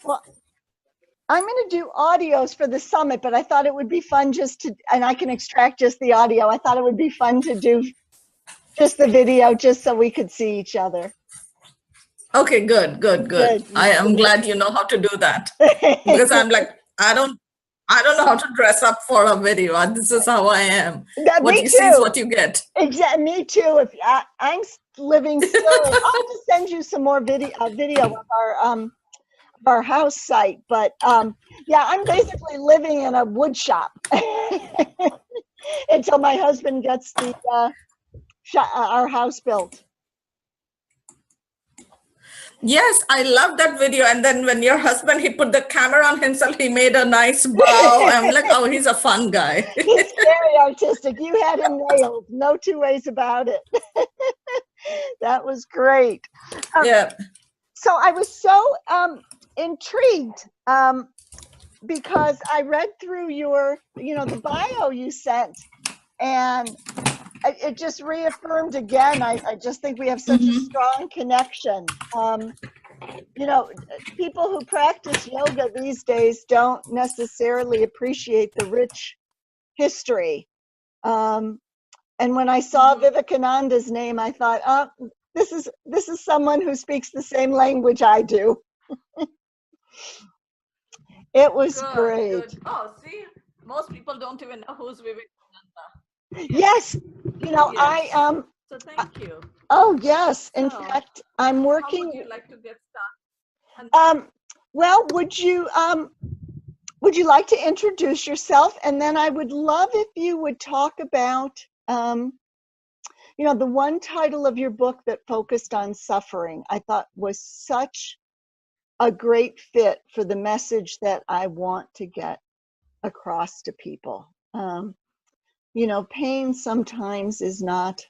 Well, I'm going to do audios for the summit, but I thought it would be fun and I can extract just the audio. I thought it would be fun to do just the video, just so we could see each other. Okay, good. I am glad you know how to do that, because I'm like, I don't know how to dress up for a video. This is how I am. What you see is what you get. Exactly. Me too. If I'm living still, I'll have to send you some more video of our house site. But yeah, I'm basically living in a wood shop until my husband gets our house built. Yes, I love that video. And then when your husband, he put the camera on himself, he made a nice bow. I'm like, oh, he's a fun guy. He's very artistic. You had him nailed. No two ways about it. That was great. Yeah. So I was so intrigued because I read through the bio you sent, and it just reaffirmed again. I just think we have such a strong connection. People who practice yoga these days don't necessarily appreciate the rich history. And when I saw Vivekananda's name, I thought, oh, this is someone who speaks the same language I do. It was great. Good. Oh, see, most people don't even know who's Vivekananda. Yes, yes. So thank you. Oh yes, in fact, I'm working. How would you like to get started? Well, would you like to introduce yourself, and then I would love if you would talk about the one title of your book that focused on suffering. I thought was such a great fit for the message that I want to get across to people. Pain sometimes is not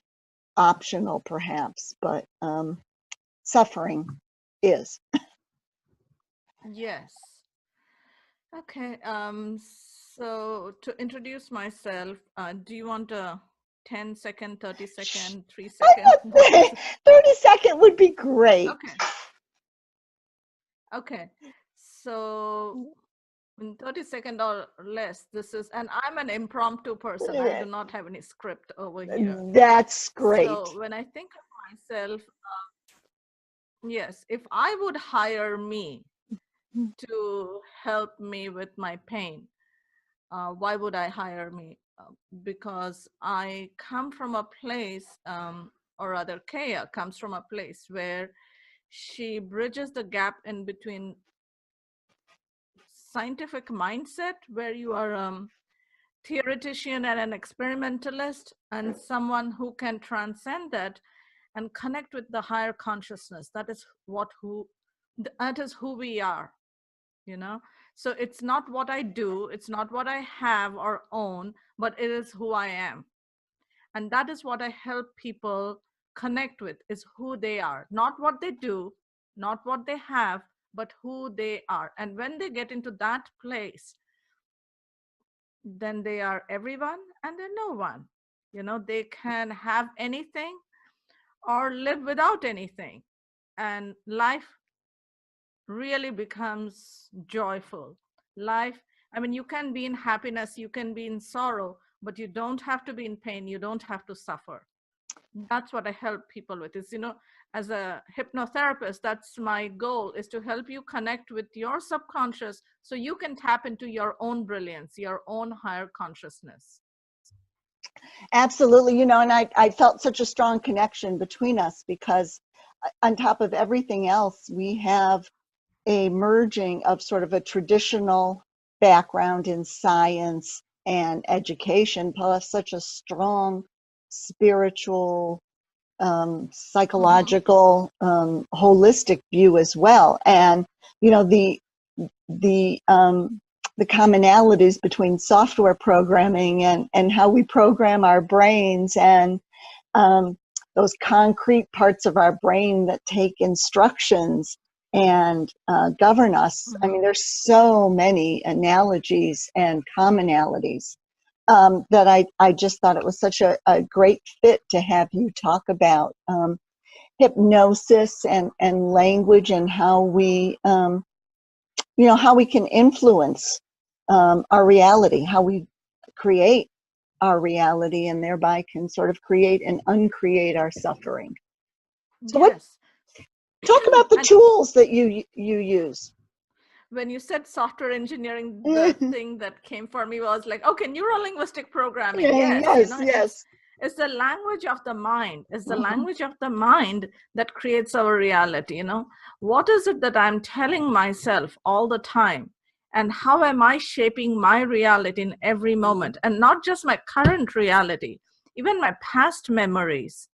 optional, perhaps, but suffering is. Yes. Okay. So to introduce myself, do you want a 10-second, 30-second, 3-second? 30-second would be great. Okay. So in 30-second or less, and I'm an impromptu person. I do not have any script over here. That's great. So when I think of myself, yes, if I would hire me to help me with my pain, why would I hire me? Because I come from a place, or rather Keya comes from a place where she bridges the gap in between scientific mindset, where you are a theoretician and an experimentalist, and someone who can transcend that and connect with the higher consciousness. That is who we are, So it's not what I do, it's not what I have or own, but it is who I am. And that is what I help people connect with, is who they are, not what they do, not what they have, but who they are. And when they get into that place, then they are everyone and they're no one. They can have anything or live without anything. And life really becomes joyful. Life, you can be in happiness, you can be in sorrow, but you don't have to be in pain, you don't have to suffer. That's what I help people with. Is, as a hypnotherapist, that's my goal, is to help you connect with your subconscious so you can tap into your own brilliance, your own higher consciousness. Absolutely. And I felt such a strong connection between us because on top of everything else, we have a merging of sort of a traditional background in science and education, plus such a strong spiritual, psychological, holistic view as well. And the commonalities between software programming and how we program our brains, and those concrete parts of our brain that take instructions and govern us. There's so many analogies and commonalities that I just thought it was such a great fit to have you talk about hypnosis and language, and how we how we can influence our reality, how we create our reality, and thereby can sort of create and uncreate our suffering. So Yes. talk about the And tools that you use. when you said software engineering, the thing that came for me was like, okay, neuro-linguistic programming. Yes, Yes, yes. it's the language of the mind. It's the language of the mind that creates our reality. What is it that I'm telling myself all the time? And how am I shaping my reality in every moment? And not just my current reality, even my past memories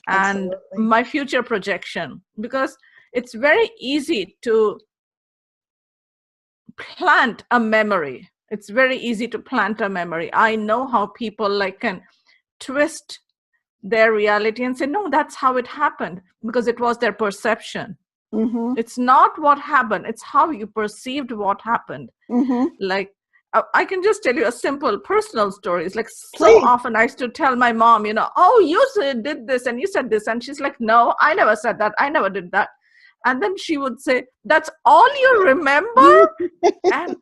and Absolutely. my future projection. Because it's very easy to plant a memory. It's very easy to plant a memory. I know how people can twist their reality and say, no, that's how it happened, because it was their perception. Mm-hmm. It's not what happened. It's how you perceived what happened. Mm-hmm. Like, I can just tell you a simple personal story. It's like, so Please. often I used to tell my mom, oh, you did this and you said this. And she's like, no, I never said that. I never did that. And then she would say, that's all you remember? And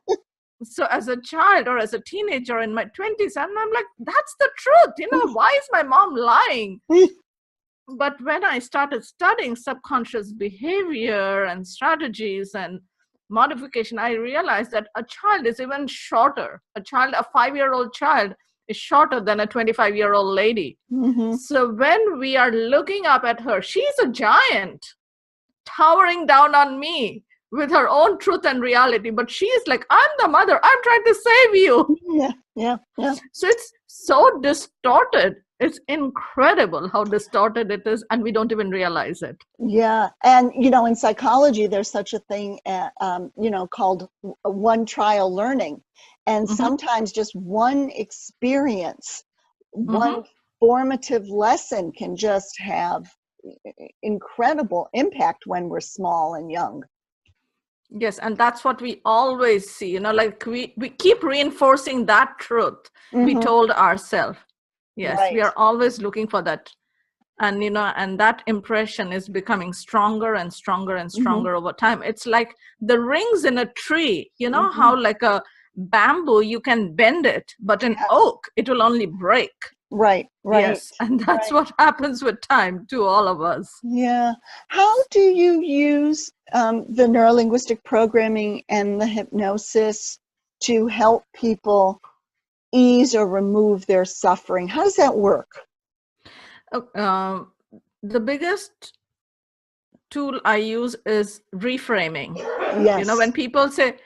so as a child or as a teenager in my 20s, and I'm like, that's the truth. Why is my mom lying? But when I started studying subconscious behavior and strategies and modification, I realized that a child is even shorter. A 5-year-old child is shorter than a 25-year-old lady. Mm-hmm. So when we are looking up at her, she's a giant towering down on me with her own truth and reality. But she's like, I'm the mother. I'm trying to save you. Yeah. So it's so distorted. It's incredible how distorted it is, and we don't even realize it. Yeah. And, in psychology, there's such a thing, called one trial learning. And sometimes just one experience, one formative lesson can just have incredible impact when we're small and young. Yes, and that's what we always see, like we keep reinforcing that truth we told ourselves. Yes, Right. we are always looking for that. And, and that impression is becoming stronger and stronger and stronger over time. It's like the rings in a tree, how like a bamboo, you can bend it, but an oak, it will only break. Right. Yes, and that's what happens with time to all of us. Yeah. How do you use the neurolinguistic programming and the hypnosis to help people ease or remove their suffering? How does that work? The biggest tool I use is reframing. Yes. When people say,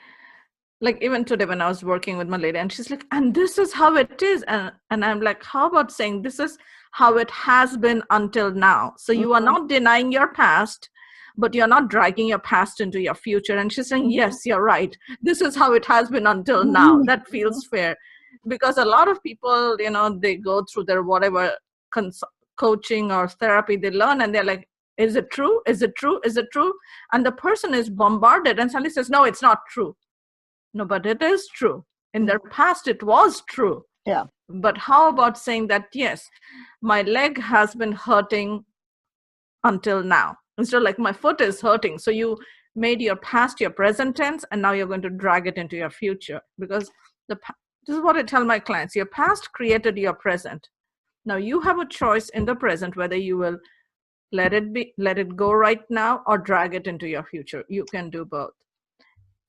like even today when I was working with my lady, and she's like, and this is how it is. And I'm like, how about saying this is how it has been until now? So you are not denying your past, but you're not dragging your past into your future. And she's saying, yes, you're right. This is how it has been until now. That feels fair. Because a lot of people, they go through their whatever coaching or therapy they learn, and they're like, is it true? Is it true? Is it true? And the person is bombarded and suddenly says, no, it's not true. No, but it is true. In their past, it was true. Yeah. But how about saying that, yes, my leg has been hurting until now. Instead of like, my foot is hurting. So you made your past your present tense, and now you're going to drag it into your future. Because this is what I tell my clients. Your past created your present. Now you have a choice in the present whether you will let it go right now or drag it into your future. You can do both.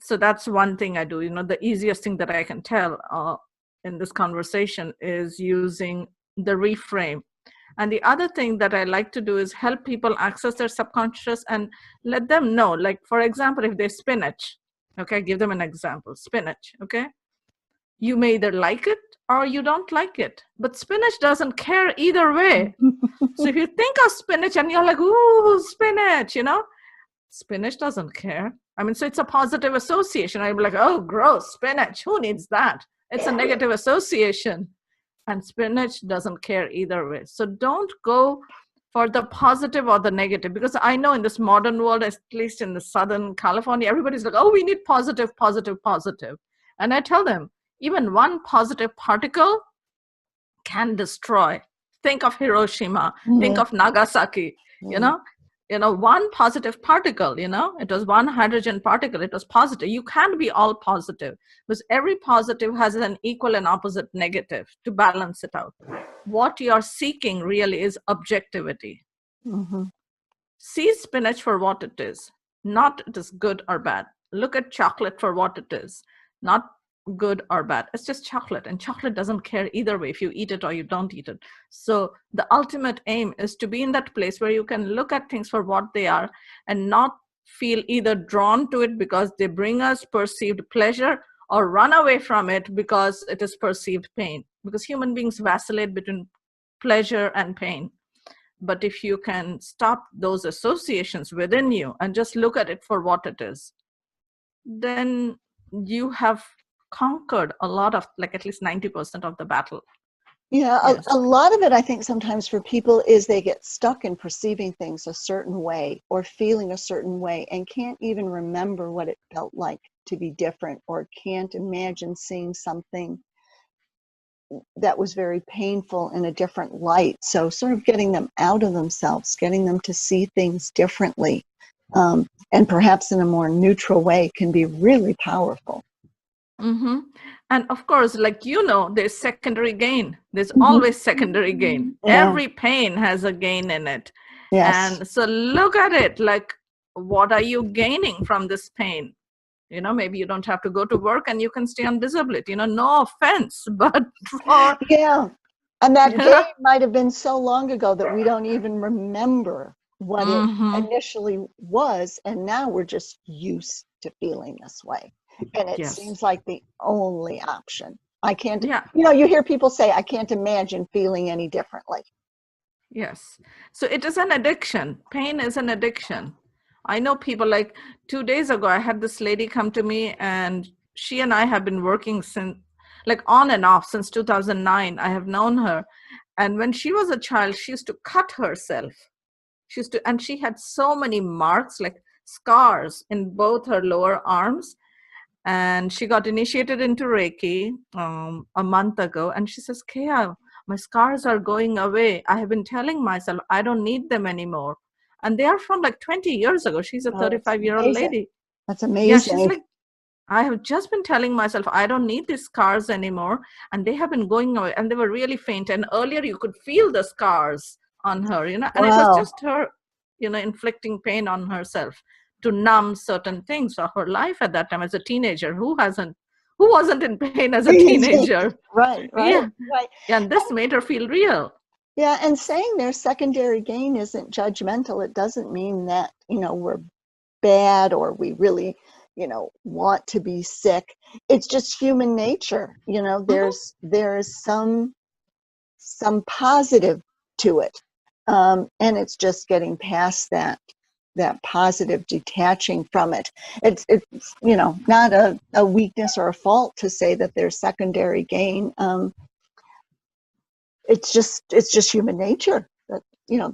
So that's one thing I do. The easiest thing that I can tell in this conversation is using the reframe. And the other thing that I like to do is help people access their subconscious and let them know, like, for example, if they spinach, okay, give them an example, spinach, okay? You may either like it or you don't like it, but spinach doesn't care either way. So if you think of spinach and you're like, ooh, spinach, spinach doesn't care. I mean, so it's a positive association. I'd be like, oh, gross, spinach. Who needs that? It's a negative association. And spinach doesn't care either way. So don't go for the positive or the negative, because I know in this modern world, at least in the Southern California, everybody's like, oh, we need positive, positive, positive. And I tell them, even one positive particle can destroy. Think of Hiroshima. Think of Nagasaki, one positive particle, it was one hydrogen particle, it was positive. You can't be all positive, because every positive has an equal and opposite negative to balance it out. What you're seeking really is objectivity. Mm-hmm. See spinach for what it is, not it is good or bad. Look at chocolate for what it is, not good or bad. It's just chocolate, and chocolate doesn't care either way if you eat it or you don't eat it. So the ultimate aim is to be in that place where you can look at things for what they are and not feel either drawn to it because they bring us perceived pleasure, or run away from it because it is perceived pain. Because human beings vacillate between pleasure and pain. But if you can stop those associations within you and just look at it for what it is, then you have conquered a lot of, like, at least 90% of the battle. Yeah, Yes. a lot of it, I think, sometimes for people is they get stuck in perceiving things a certain way or feeling a certain way and can't even remember what it felt like to be different, or can't imagine seeing something that was very painful in a different light. So sort of getting them out of themselves, getting them to see things differently, and perhaps in a more neutral way, can be really powerful. Mm-hmm. And of course, like, there's secondary gain. There's Mm-hmm. always secondary gain. Yeah. Every pain has a gain in it. Yes. And so look at it like, what are you gaining from this pain? Maybe you don't have to go to work and you can stay on disability. No offense, but for, Yeah. And that game yeah. might have been so long ago that we don't even remember what it Mm-hmm. initially was. And now we're just used to feeling this way. And it Yes. seems like the only option. I can't, Yeah. you hear people say, I can't imagine feeling any differently. Yes. So it is an addiction. Pain is an addiction. I know people, like 2 days ago, I had this lady come to me, and she and I have been working since, like, on and off since 2009. I have known her. And when she was a child, she used to cut herself. And she had so many marks, like scars in both her lower arms. And she got initiated into Reiki a month ago. And she says, Keya, my scars are going away. I have been telling myself I don't need them anymore. And they are from like 20 years ago. She's a Oh, that's 35-year-old amazing. lady. That's Yeah, she's amazing. like, I have just been telling myself I don't need these scars anymore. And they have been going away. And they were really faint. And earlier you could feel the scars on her, and it was Wow. just her, inflicting pain on herself to numb certain things of her life at that time as a teenager. Who wasn't in pain as a teenager? Right, right, Yeah. right. And this made her feel real. Yeah, and saying there's secondary gain isn't judgmental. It doesn't mean that, we're bad or we really, want to be sick. It's just human nature. Mm-hmm. There's some positive to it. And it's just getting past that positive, detaching from it. It's not a weakness or a fault to say that there's secondary gain. It's just human nature that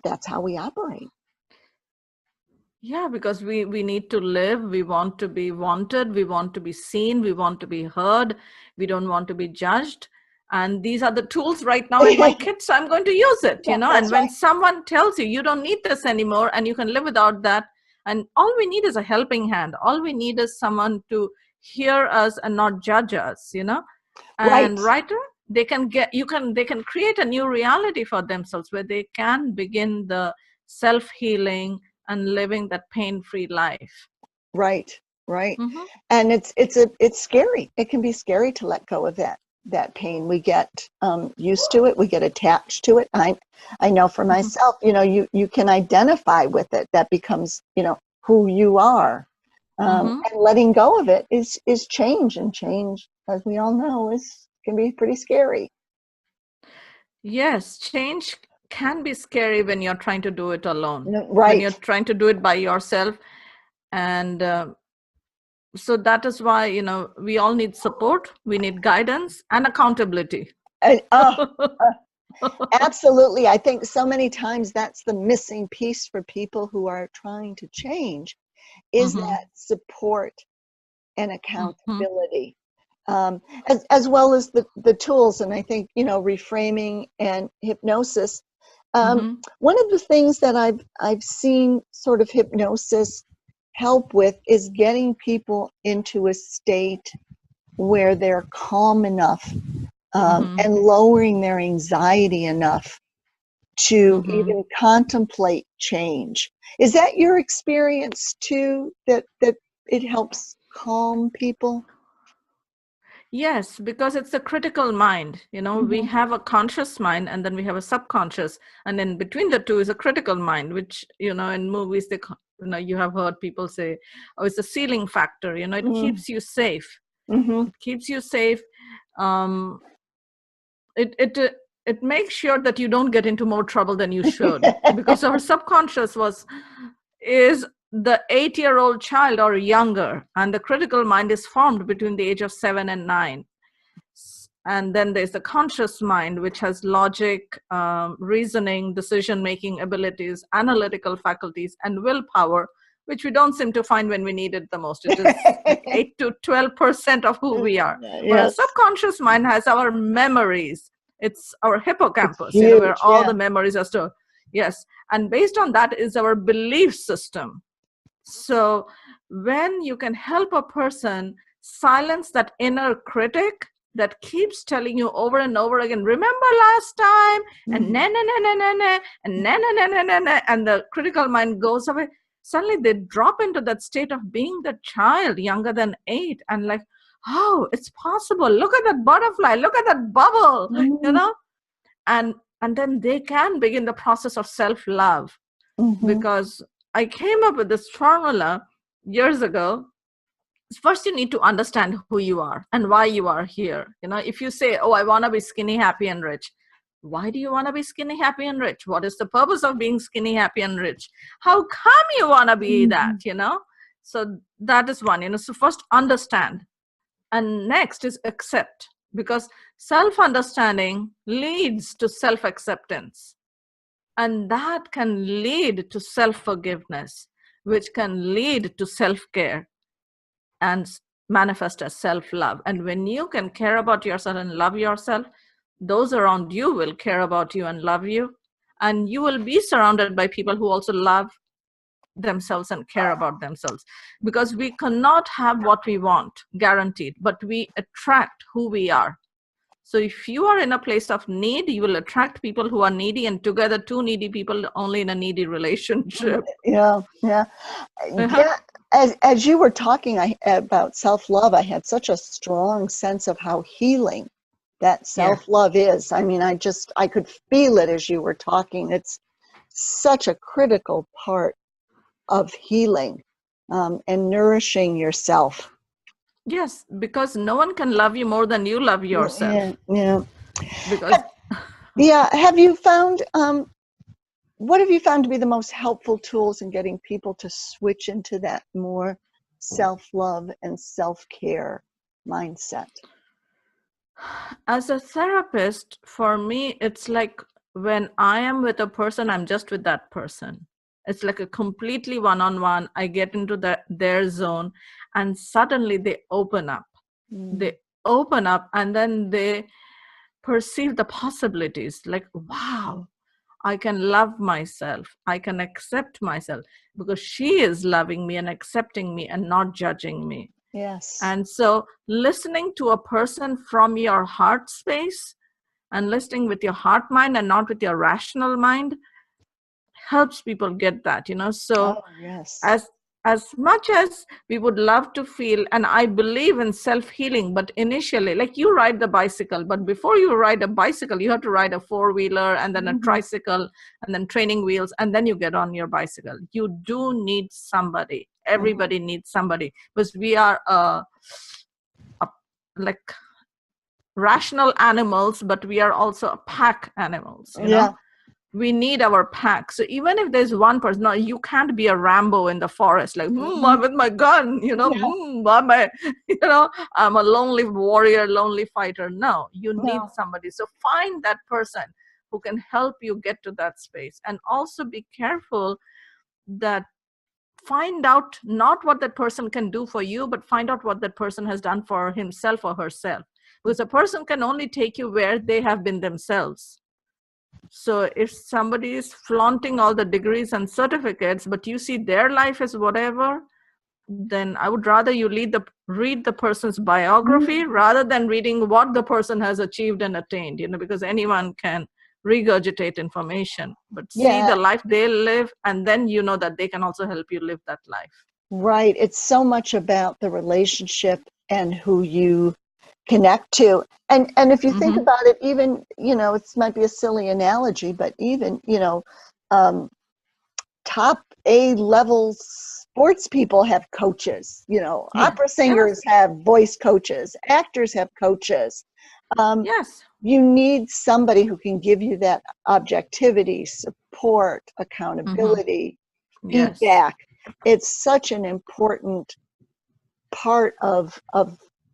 that's how we operate. Yeah, because we need to live. We want to be wanted. We want to be seen. We want to be heard. We don't want to be judged. And these are the tools right now in my kit, so I'm going to use it, Yeah, And that's when right. someone tells you you don't need this anymore and you can live without that, and all we need is a helping hand. All we need is someone to hear us and not judge us, Right, And they can create a new reality for themselves where they can begin the self-healing and living that pain-free life. right, right. Mm-hmm. And it's scary. It can be scary to let go of that pain. We get used to it. We get attached to it. I know for Mm-hmm. myself. You can identify with it. That becomes who you are. Mm-hmm. And letting go of it is change, and change, as we all know, can be pretty scary. Yes, change can be scary when you're trying to do it alone, when you're Right. trying to do it by yourself. And so that is why, we all need support, we need guidance and accountability. Oh, absolutely. I think so many times that's the missing piece for people who are trying to change, is Mm-hmm. that support and Mm-hmm. accountability, as well as the tools. And I think, reframing and hypnosis One of the things that I've seen sort of hypnosis help with is getting people into a state where they're calm enough and lowering their anxiety enough to even contemplate change. Is that your experience too, that it helps calm people? Yes, because it's a critical mind. We have a conscious mind and then we have a subconscious. And then between the two is a critical mind, which, in movies, you have heard people say, oh, it's a ceiling factor. It keeps you safe. It keeps you safe. It makes sure that you don't get into more trouble than you should, because our subconscious is the 8-year-old child or younger, and the critical mind is formed between the age of 7 and 9. And then there's the conscious mind, which has logic, reasoning, decision-making abilities, analytical faculties, and willpower, which we don't seem to find when we need it the most. It is like 8 to 12% of who we are. Yes. But our subconscious mind has our memories. It's our hippocampus, It's huge, where all the memories are stored. Yes. And based on that is our belief system. So when you can help a person silence that inner critic that keeps telling you over and over again, remember last time, and and the critical mind goes away, suddenly they drop into that state of being the child younger than 8, and like, oh, it's possible. Look at that butterfly. Look at that bubble, and then they can begin the process of self-love. Because I came up with this formula years ago. First, you need to understand who you are and why you are here. If you say, oh, I want to be skinny, happy, and rich. Why do you want to be skinny, happy, and rich? What is the purpose of being skinny, happy, and rich? How come you want to be that, So that is one, so first understand. And next is accept, because self-understanding leads to self-acceptance. And that can lead to self-forgiveness, which can lead to self-care and manifest as self-love. And when you can care about yourself and love yourself, those around you will care about you and love you. And you will be surrounded by people who also love themselves and care about themselves. Because we cannot have what we want, guaranteed, but we attract who we are. So if you are in a place of need, you will attract people who are needy, and together 2 needy people only in a needy relationship. Yeah. As you were talking about self-love, I had such a strong sense of how healing that self-love is. I mean, I could feel it as you were talking. It's such a critical part of healing and nourishing yourself. Yes, because no one can love you more than you love yourself. Yeah. Because have you found what have you found to be the most helpful tools in getting people to switch into that more self-love and self-care mindset? As a therapist, for me, it's like when I am with a person, I'm just with that person. It's like a completely one-on-one. I get into their zone, and suddenly they open up. They open up, and then they perceive the possibilities. Like, wow, I can love myself. I can accept myself because she is loving me and accepting me and not judging me. Yes. And so listening to a person from your heart space and listening with your heart mind and not with your rational mind helps people get that, So as much as we would love to feel, and I believe in self-healing, but initially, like you ride the bicycle, but before you ride a bicycle, you have to ride a 4-wheeler and then a tricycle and then training wheels, and then you get on your bicycle. You do need somebody. Everybody needs somebody, because we are like rational animals, but we are also pack animals, you know? We need our pack. So even if there's one person, no, you can't be a Rambo in the forest, like, I'm with my gun, I'm a lonely warrior, lonely fighter. No, you need somebody. So find that person who can help you get to that space. And also be careful that find out not what that person can do for you, but find out what that person has done for himself or herself. Because a person can only take you where they have been themselves. So if somebody is flaunting all the degrees and certificates, but you see their life as whatever, then I would rather you read the person's biography rather than reading what the person has achieved and attained, because anyone can regurgitate information, but see Yeah, the life they live, and then you know that they can also help you live that life. right. It's so much about the relationship and who you connect to. And if you think Mm-hmm. about it, even, it might be a silly analogy, but even, um, top A-level sports people have coaches. Yeah. Opera Yes. singers have voice coaches, actors have coaches. Um, Yes. you need somebody who can give you that objectivity, support, Mm-hmm. accountability, Yes. feedback. It's such an important part of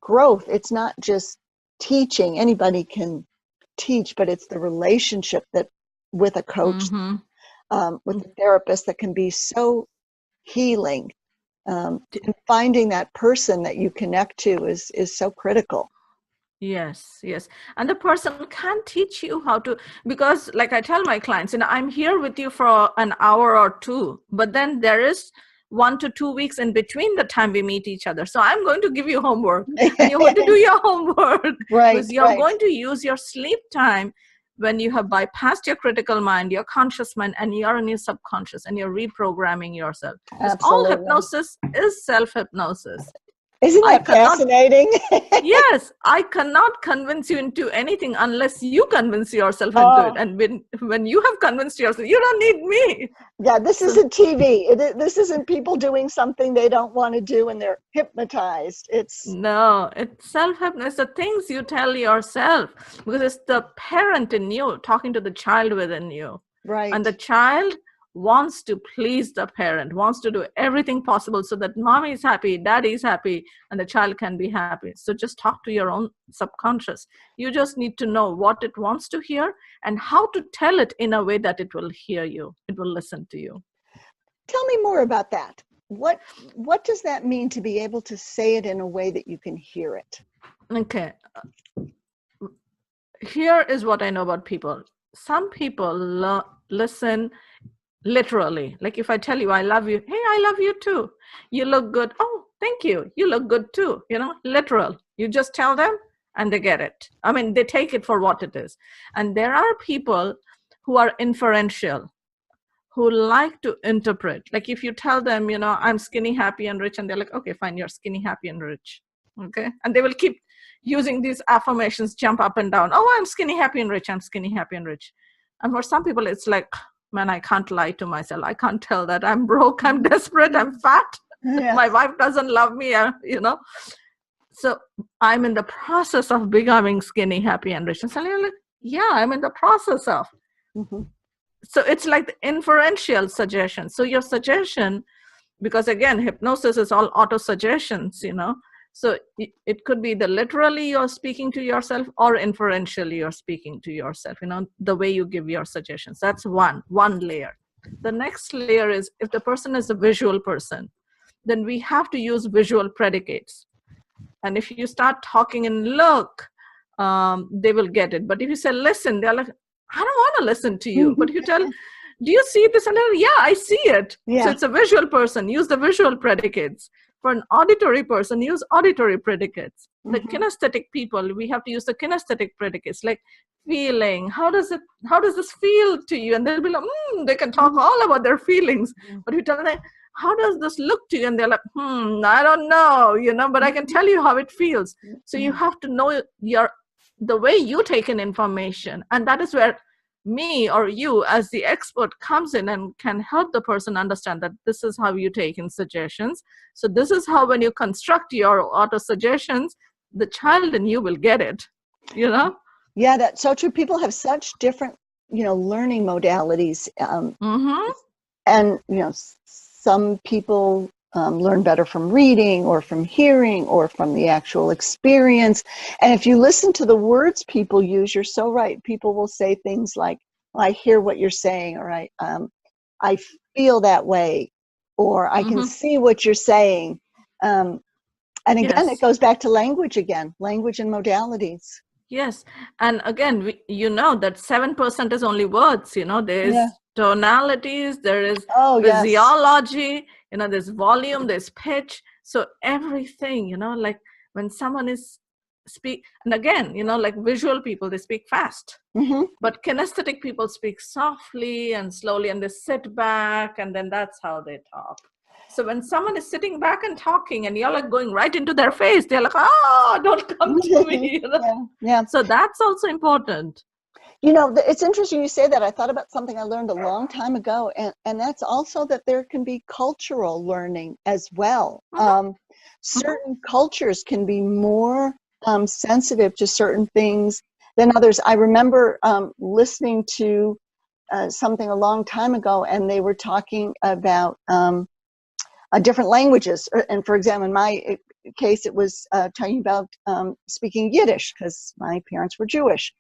growth. It's not just teaching. Anybody can teach, but it's the relationship that with a coach, Mm-hmm. with a therapist, that can be so healing. And finding that person that you connect to is so critical. Yes, yes. And the person can teach you how to, because like I tell my clients, I'm here with you for an hour or two, but then there is 1 to 2 weeks in between the time we meet each other. So I'm going to give you homework, and you're going to do your homework Right, because you're right. going to use your sleep time when you have bypassed your critical mind, your conscious mind, and you're in your subconscious, and you're reprogramming yourself. Because all Absolutely. hypnosis is self-hypnosis. Isn't I that cannot fascinating? Yes, I cannot convince you into anything unless you convince yourself into it. Oh, And when you have convinced yourself, you don't need me. yeah, this So isn't TV. This isn't people doing something they don't want to do and they're hypnotized. It's no, it's self-hypnosis, the things you tell yourself, because it's the parent in you talking to the child within you. And right. the child wants to please the parent, wants to do everything possible so that mommy is happy, daddy is happy, and the child can be happy. So just talk to your own subconscious. You just need to know what it wants to hear and how to tell it in a way that it will hear you, it will listen to you. Tell me more about that. What does that mean to be able to say it in a way that you can hear it? Okay, here is what I know about people. Some people listen literally. Like if I tell you I love you, hey, I love you too. You look good. Oh, thank you. You look good too. Literal. You just tell them and they get it. I mean, they take it for what it is. And there are people who are inferential, who like to interpret. Like if you tell them, I'm skinny, happy, and rich, and they're like, okay, fine, you're skinny, happy, and rich. Okay. And they will keep using these affirmations, jump up and down. Oh, I'm skinny, happy, and rich. I'm skinny, happy, and rich. And for some people, it's like, man, I can't lie to myself. I can't tell that I'm broke, I'm desperate, I'm fat. Yeah. My wife doesn't love me. So I'm in the process of becoming skinny, happy, and rich. And so you're like, yeah, I'm in the process of. Mm-hmm. So it's like the inferential suggestion. So your suggestion, because again, hypnosis is all auto suggestions. So it could be the literally you're speaking to yourself or inferentially you're speaking to yourself, the way you give your suggestions. That's one layer. The next layer is if the person is a visual person, then we have to use visual predicates. And if you start talking and look, they will get it. But if you say listen, they're like, I don't want to listen to you. But if you tell, do you see this? And they're like, yeah, I see it. So Yeah. it's a visual person. Use the visual predicates. For an auditory person, use auditory predicates. The Mm-hmm. kinesthetic people, we have to use the kinesthetic predicates, like feeling. How does this feel to you? And they'll be like, they can talk all about their feelings. But if you tell them, how does this look to you? And they're like, I don't know, but I can tell you how it feels. So you have to know the way you take in information. And that is where me or you as the expert comes in and can help the person understand that this is how you take in suggestions. So this is how, when you construct your auto suggestions, the child in you will get it. Yeah, that's so true. People have such different, learning modalities. Mm-hmm. And, some people learn better from reading or from hearing or from the actual experience. And if you listen to the words people use, you're so right. People will say things like, I hear what you're saying, or I feel that way, or I can Mm-hmm. see what you're saying. And again, it Yes. goes back to language again, language and modalities. Yes. And again, you know that 7% is only words, you know, Yeah. there's tonalities, there is Oh, yes. physiology, you know, there's volume, there's pitch. So everything, you know, like when someone is speak, and again, you know, like visual people, they speak fast. Mm-hmm. But kinesthetic people speak softly and slowly, and they sit back, and then that's how they talk. So when someone is sitting back and talking, and you're like going right into their face, they're like, "Oh, don't come to me," you know. Yeah. Yeah. So that's also important. You know, it's interesting you say that. I thought about something I learned a long time ago, and that's also that there can be cultural learning as well. Mhm, mhm, Certain cultures can be more sensitive to certain things than others. I remember listening to something a long time ago, and they were talking about different languages. And for example, in my case, it was talking about speaking Yiddish because my parents were Jewish,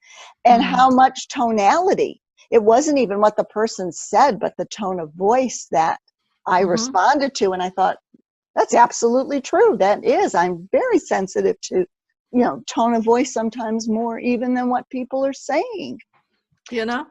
and mm, how much tonality. It wasn't even what the person said, but the tone of voice that I mhm. responded to. And I thought, that's absolutely true. That is, I'm very sensitive to, tone of voice sometimes more even than what people are saying. You know,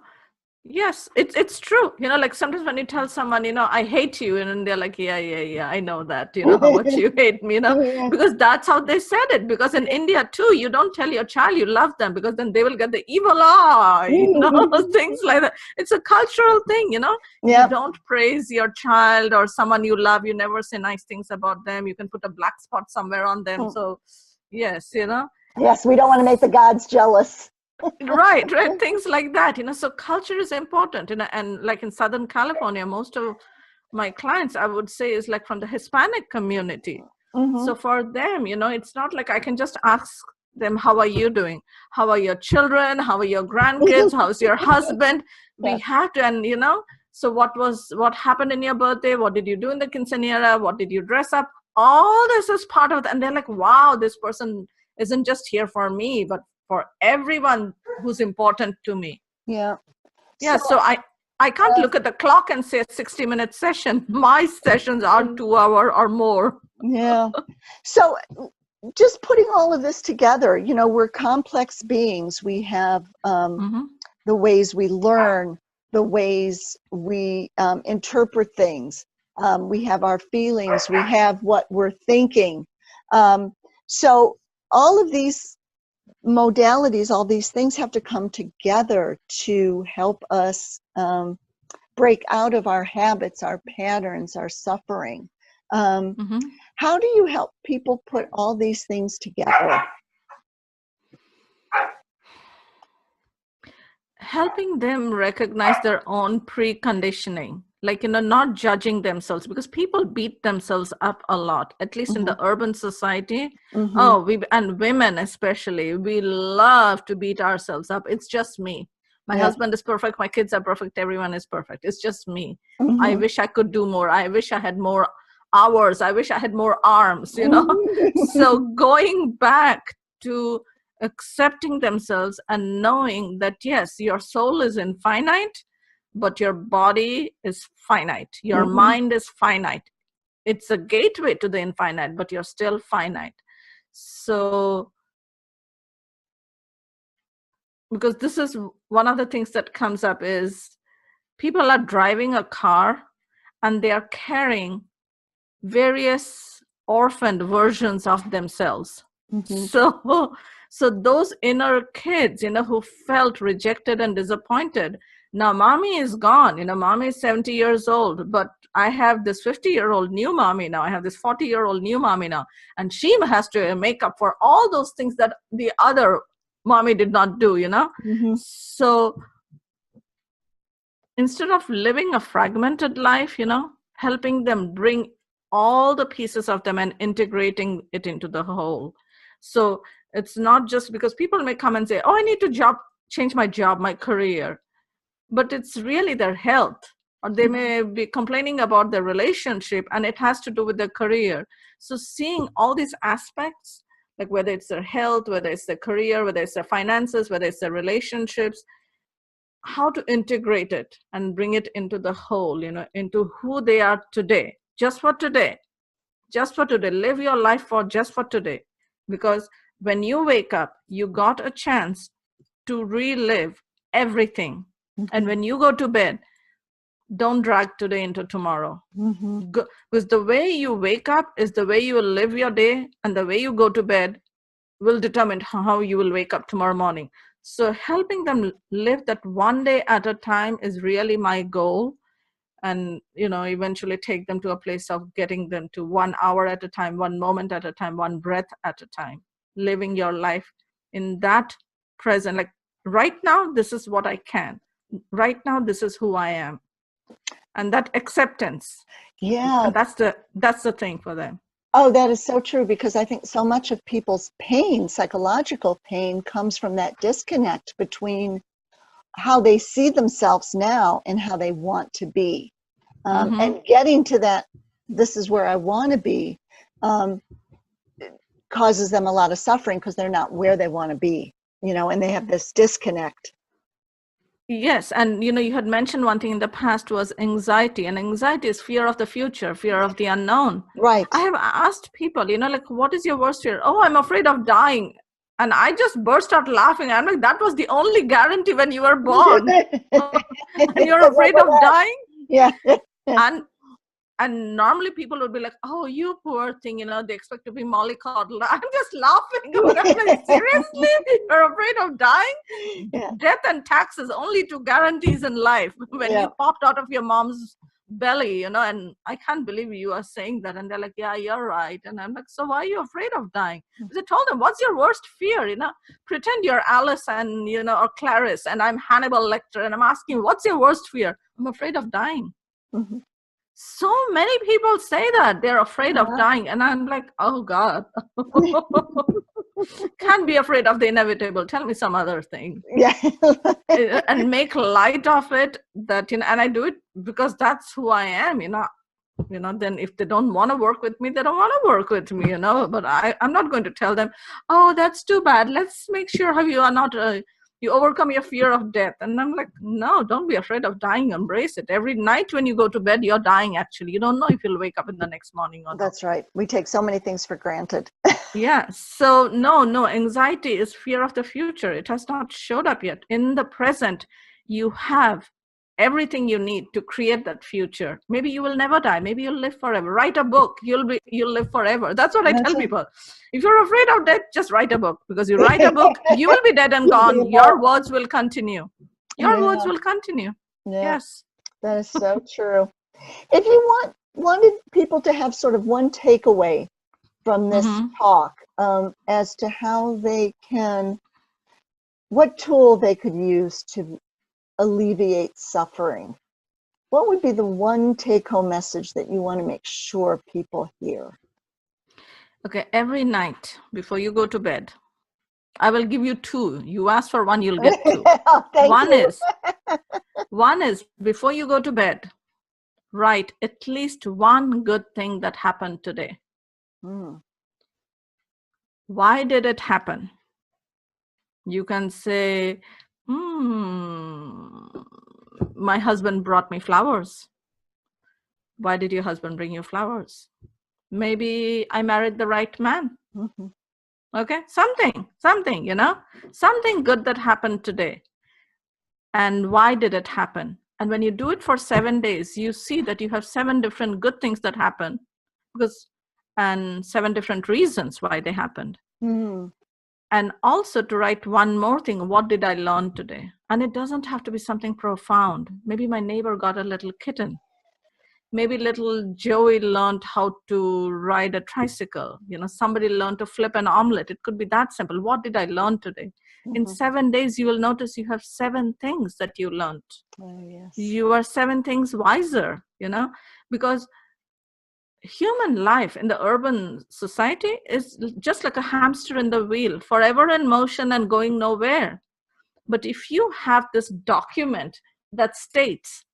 yes, it's true. You know, like sometimes when you tell someone, you know, I hate you, and they're like, yeah, yeah, yeah, I know that. You know how much you hate me, you know, Yeah. because that's how they said it. Because in India too, you don't tell your child you love them because then they will get the evil eye, you know, things like that. It's a cultural thing, you know. You Yep. don't praise your child or someone you love. You never say nice things about them. You can put a black spot somewhere on them. So, yes, you know. Yes, we don't want to make the gods jealous. Right, things like that, you know. So culture is important, you know. And like in Southern California, most of my clients, I would say, is like from the Hispanic community. Mm-hmm. So for them, you know, it's not like I can just ask them, how are you doing, how are your children, how are your grandkids, how's your husband. We Yes. have to. And you know, so what happened in your birthday, what did you do in the quinceanera, what did you dress up, all this is part of it. And they're like, wow, this person isn't just here for me but for everyone who's important to me. Yeah. Yeah, So, so I can't look at the clock and say a 60-minute session. My sessions are 2 hour or more. yeah. So, just putting all of this together, we're complex beings. We have Mm-hmm. the ways we learn, the ways we interpret things. We have our feelings. We have what we're thinking. So, all of these modalities, all these things have to come together to help us break out of our habits, our patterns, our suffering. Um, Mm-hmm. how do you help people put all these things together? Helping them recognize their own preconditioning, like, you know, not judging themselves, because people beat themselves up a lot, at least in Mm-hmm. the urban society. Mm-hmm. Oh, we, and women especially, we love to beat ourselves up. It's just me, my Yeah. husband is perfect, my kids are perfect, everyone is perfect, it's just me. I Mm-hmm. wish I could do more, I wish I had more hours, I wish I had more arms, you know. So going back to accepting themselves and knowing that yes, your soul is infinite, but your body is finite, your Mm-hmm. mind is finite. It's a gateway to the infinite, but you're still finite. So because this is one of the things that comes up is people are driving a car and they are carrying various orphaned versions of themselves. Mm-hmm. So those inner kids, you know, who felt rejected and disappointed, now mommy is gone, you know, mommy is 70 years old, but I have this 50-year-old new mommy now, I have this 40-year-old new mommy now, and she has to make up for all those things that the other mommy did not do, you know. Mm-hmm. So instead of living a fragmented life, you know, helping them bring all the pieces of them and integrating it into the whole. So it's not just because people may come and say, oh, I need to change my job, my career, but it's really their health. Or they may be complaining about their relationship and it has to do with their career. So seeing all these aspects, like whether it's their health, whether it's their career, whether it's their finances, whether it's their relationships, how to integrate it and bring it into the whole, you know, into who they are today, just for today, just for today. Live your life for just for today, because when you wake up, you got a chance to relive everything. And when you go to bed, don't drag today into tomorrow. Because the way you wake up is the way you will live your day, and the way you go to bed will determine how you will wake up tomorrow morning. So helping them live that one day at a time is really my goal. And, eventually take them to a place of getting them to 1 hour at a time, 1 moment at a time, 1 breath at a time, living your life in that present. Like right now, this is what I can. Right now, this is who I am. And that acceptance. Yeah. That's the thing for them. Oh, that is so true, because I think so much of people's pain, psychological pain, comes from that disconnect between how they see themselves now and how they want to be. And getting to that, this is where I want to be, causes them a lot of suffering because they're not where they want to be, and they have this disconnect. Yes. And, you had mentioned one thing in the past was anxiety. And anxiety is fear of the future, fear of the unknown. Right. I have asked people, like, what is your worst fear? Oh, I'm afraid of dying. And I just burst out laughing. I'm like, that was the only guarantee when you were born. And you're afraid of dying? Yeah. And normally people would be like, oh, you poor thing, they expect to be mollycoddled. I'm just laughing. I'm like, seriously? You're afraid of dying? Yeah. Death and taxes, only 2 guarantees in life. When you popped out of your mom's belly, and I can't believe you are saying that. And they're like, yeah, you're right. And I'm like, so why are you afraid of dying? Because I told them, what's your worst fear? Pretend you're Alice and, or Clarice, and I'm Hannibal Lecter, and I'm asking, what's your worst fear? I'm afraid of dying. So many people say that they're afraid of dying. And I'm like, oh God, can't be afraid of the inevitable. Tell me some other thing. Yeah. And make light of it, that, and I do it because that's who I am, then if they don't want to work with me, they don't want to work with me, but I'm not going to tell them, oh, that's too bad. Let's make sure how you are not, you overcome your fear of death. And I'm like, no, don't be afraid of dying. Embrace it. Every night when you go to bed, you're dying, actually. You don't know if you'll wake up in the next morning or not. That's right. We take so many things for granted. Yeah. So no, anxiety is fear of the future. It has not showed up yet. In the present, you have everything you need to create that future. Maybe you will never die. Maybe you'll live forever. Write a book. You'll live forever. That's what I tell people. If you're afraid of death, just write a book, because you write a book, you will be dead and gone. Your words will continue. Your words will continue. Yes. That is so true. If you wanted people to have sort of one takeaway from this talk, as to how they can, what tool they could use to alleviate suffering, what would be the one take-home message that you want to make sure people hear? Okay, every night before you go to bed, I will give you 2. You ask for 1, you'll get 2. One is before you go to bed, write at least 1 good thing that happened today. Why did it happen? You can say, my husband brought me flowers. Why did your husband bring you flowers? Maybe I married the right man. Okay, something, something good that happened today. And why did it happen? And when you do it for 7 days, you see that you have 7 different good things that happen, and 7 different reasons why they happened. And also to write 1 more thing. What did I learn today? And it doesn't have to be something profound. Maybe my neighbor got a little kitten. Maybe little Joey learned how to ride a tricycle. Somebody learned to flip an omelet. It could be that simple. What did I learn today? In 7 days, you will notice you have 7 things that you learned. Oh, yes. You are 7 things wiser, because human life in the urban society is just like a hamster in the wheel, forever in motion and going nowhere. But if you have this document that states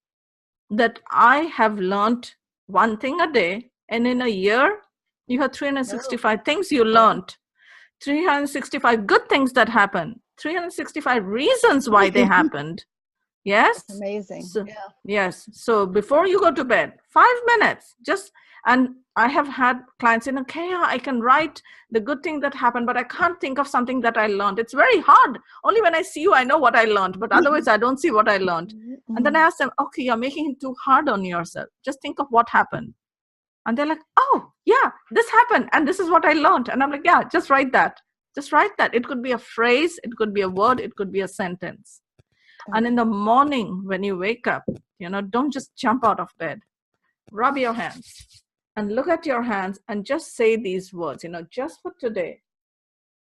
that I have learned 1 thing a day, and in a year, you have 365 things you learned, 365 good things that happen, 365 reasons why they happened. Yes. It's amazing. So, Yeah. yes. So before you go to bed, 5 minutes, just, and I have had clients in, okay, I can write the good thing that happened, but I can't think of something that I learned. It's very hard. Only when I see you, I know what I learned, but otherwise I don't see what I learned. And then I ask them, okay, you're making it too hard on yourself. Just think of what happened. And they're like, oh, yeah, this happened. And this is what I learned. And I'm like, yeah, just write that. Just write that. It could be a phrase. It could be a word. It could be a sentence. And in the morning, when you wake up, don't just jump out of bed. Rub your hands and look at your hands and just say these words, just for today,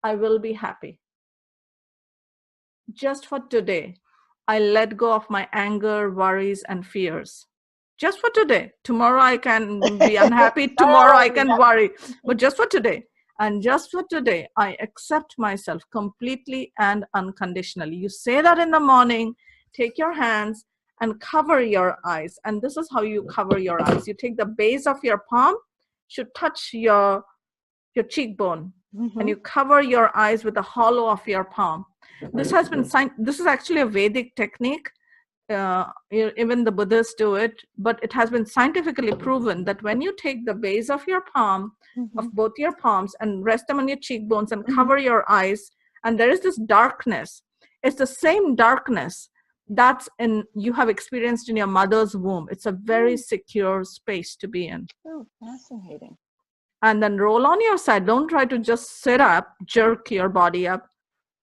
I will be happy. Just for today, I let go of my anger, worries, and fears. Just for today. Tomorrow I can be unhappy. Tomorrow I can worry. But just for today. And just for today, I accept myself completely and unconditionally. You say that in the morning, take your hands and cover your eyes. And this is how you cover your eyes. You take the base of your palm, should touch your cheekbone, and you cover your eyes with the hollow of your palm. This has been this is actually a Vedic technique. Even the Buddhists do it, but it has been scientifically proven that when you take the base of your palm, of both your palms, and rest them on your cheekbones and cover your eyes, and there is this darkness. It's the same darkness you have experienced in your mother's womb. It's a very secure space to be in. Oh, fascinating. And then roll on your side. Don't try to just sit up, jerk your body up.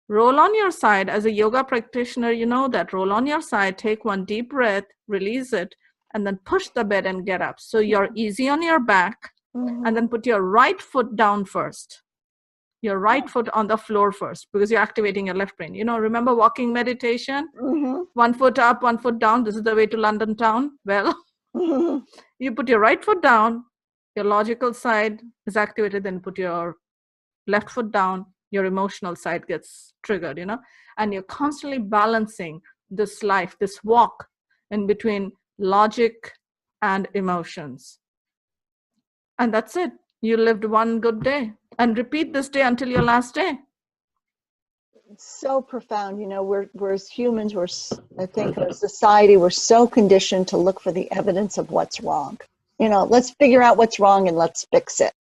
Roll on your side. As a yoga practitioner, you know that. Roll on your side, take one deep breath, release it, and then push the bed and get up. So you're easy on your back, and then put your right foot down first. Your right foot on the floor first, because you're activating your left brain. Remember walking meditation? One foot up, one foot down. This is the way to London town. Well, you put your right foot down, your logical side is activated, then put your left foot down, your emotional side gets triggered, and you're constantly balancing this life, this walk in between logic and emotions. And that's it. You lived one good day, and repeat this day until your last day. So profound. We're as humans, I think our society, we're so conditioned to look for the evidence of what's wrong. Let's figure out what's wrong and let's fix it.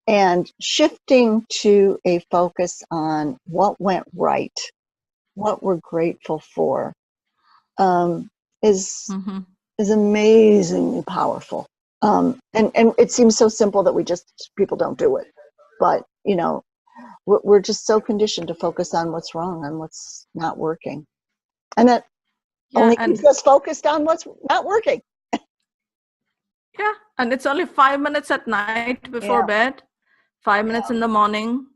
And shifting to a focus on what went right, what we're grateful for, is amazingly powerful. And it seems so simple that people don't do it. But, we're just so conditioned to focus on what's wrong and what's not working. And that only keeps us focused on what's not working. Yeah. And it's only 5 minutes at night before bed, 5 minutes in the morning,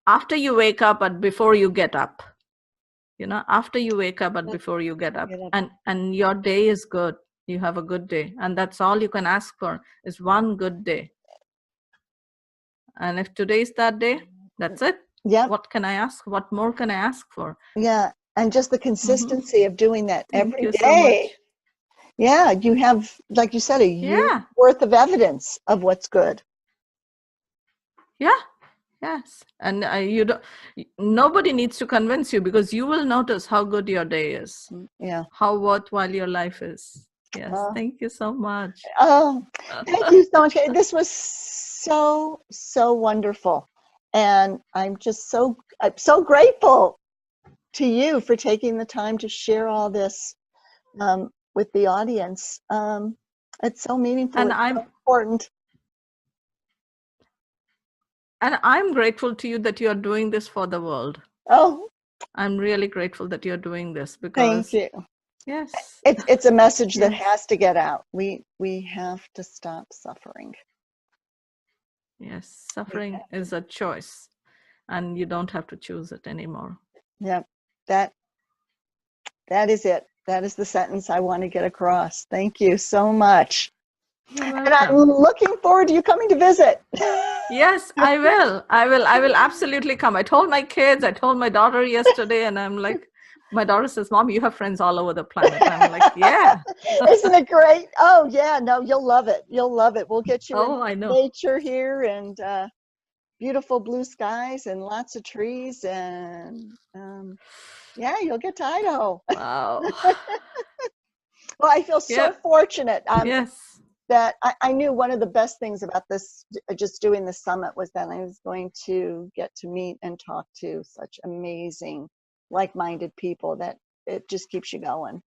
after you wake up, but before you get up. After you wake up, but before you get up. And your day is good. You have a good day. And that's all you can ask for, is one good day. And if today's that day, that's it. Yeah. What can I ask? What more can I ask for? Yeah. And just the consistency of doing that every day. So much. Yeah. You have, like you said, a year's worth of evidence of what's good. Yeah. Yes. And nobody needs to convince you, because you will notice how good your day is. Yeah. How worthwhile your life is. Yes. Thank you so much. Oh, thank you so much. This was so wonderful. And I'm so grateful to you for taking the time to share all this with the audience. It's so meaningful. And it's so important. And I'm grateful to you that you're doing this for the world. Oh, I'm really grateful that you're doing this, because thank you. Yes, it's a message that has to get out. We have to stop suffering. Yes, suffering is a choice, and you don't have to choose it anymore. Yeah, that is it. That is the sentence I want to get across. Thank you so much. And I'm looking forward to you coming to visit. Yes, I will. I will absolutely come. I told my kids, I told my daughter yesterday, and I'm like, my daughter says, Mom, you have friends all over the planet. I'm like, yeah. Isn't it great? Oh, yeah. No, you'll love it. You'll love it. We'll get you I know. Nature here, and beautiful blue skies and lots of trees. And Yeah, you'll get to Idaho. Wow. Well, I feel so Yep. fortunate Yes. that I knew one of the best things about this, just doing the summit, was that I was going to get to meet and talk to such amazing, like-minded people that it just keeps you going.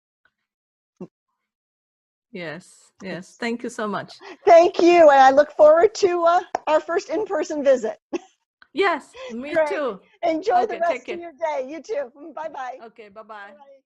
Yes. Yes. Thank you so much. Thank you, and I look forward to our first in-person visit. Yes, me Great. too. Enjoy the Okay, take rest of care. your day. You too. Bye-bye. Okay, bye-bye. Bye.